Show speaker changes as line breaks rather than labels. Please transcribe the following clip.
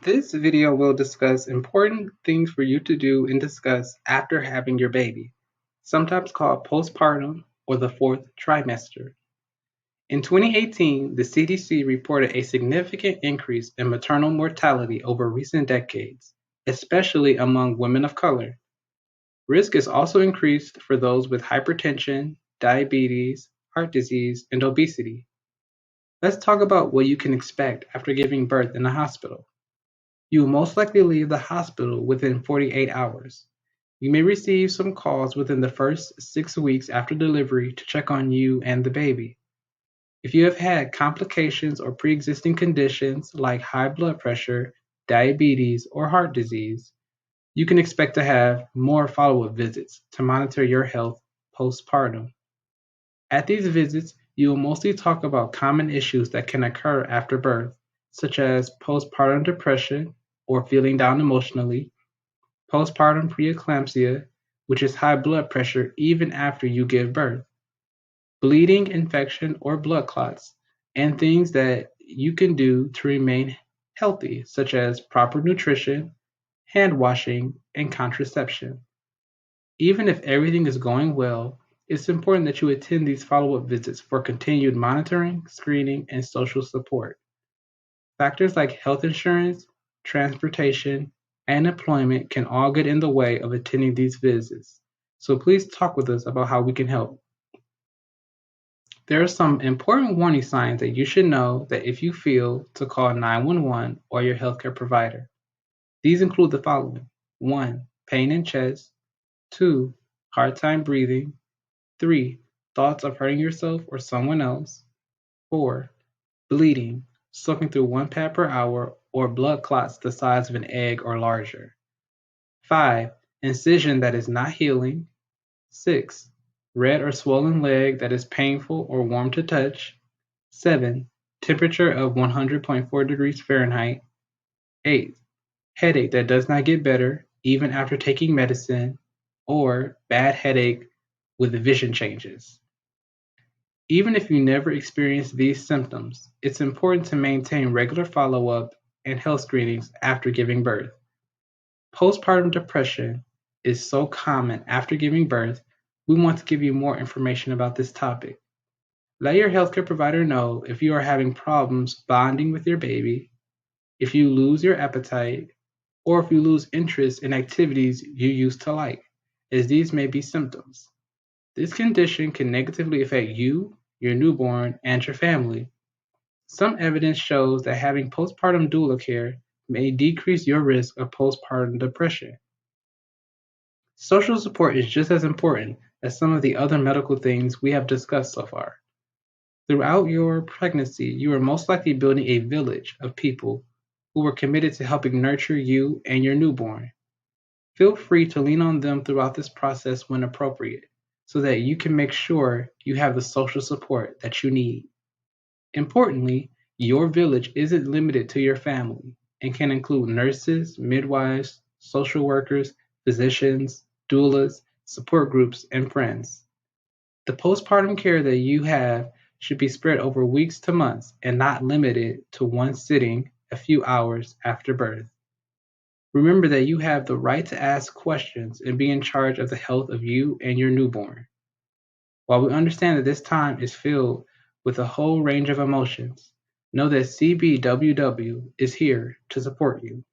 This video will discuss important things for you to do and discuss after having your baby, sometimes called postpartum or the fourth trimester. In 2018, the CDC reported a significant increase in maternal mortality over recent decades, especially among women of color. Risk is also increased for those with hypertension, diabetes, heart disease, and obesity. Let's talk about what you can expect after giving birth in a hospital. You will most likely leave the hospital within 48 hours. You may receive some calls within the first 6 weeks after delivery to check on you and the baby. If you have had complications or pre existing conditions like high blood pressure, diabetes, or heart disease, you can expect to have more follow up visits to monitor your health postpartum. At these visits, you will mostly talk about common issues that can occur after birth, such as postpartum depression or feeling down emotionally, postpartum preeclampsia, which is high blood pressure even after you give birth, bleeding, infection, or blood clots, and things that you can do to remain healthy, such as proper nutrition, hand washing, and contraception. Even if everything is going well, it's important that you attend these follow up visits for continued monitoring, screening, and social support. Factors like health insurance, transportation, and employment can all get in the way of attending these visits. So please talk with us about how we can help. There are some important warning signs that you should know that if you feel to call 911 or your healthcare provider. These include the following: 1. Pain in chest. 2. Hard time breathing. 3. Thoughts of hurting yourself or someone else. 4. Bleeding, soaking through 1 pad per hour or blood clots the size of an egg or larger. 5. Incision that is not healing. 6. Red or swollen leg that is painful or warm to touch. 7. Temperature of 100.4 degrees Fahrenheit. 8. Headache that does not get better even after taking medicine, or bad headache with vision changes. Even if you never experience these symptoms, it's important to maintain regular follow up and health screenings after giving birth. Postpartum depression is so common after giving birth, we want to give you more information about this topic. Let your healthcare provider know if you are having problems bonding with your baby, if you lose your appetite, or if you lose interest in activities you used to like, as these may be symptoms. This condition can negatively affect you, your newborn, and your family. Some evidence shows that having postpartum doula care may decrease your risk of postpartum depression. Social support is just as important as some of the other medical things we have discussed so far. Throughout your pregnancy, you are most likely building a village of people who are committed to helping nurture you and your newborn. Feel free to lean on them throughout this process when appropriate, so that you can make sure you have the social support that you need. Importantly, your village isn't limited to your family and can include nurses, midwives, social workers, physicians, doulas, support groups, and friends. The postpartum care that you have should be spread over weeks to months and not limited to one sitting a few hours after birth. Remember that you have the right to ask questions and be in charge of the health of you and your newborn. While we understand that this time is filled with a whole range of emotions, know that CBWW is here to support you.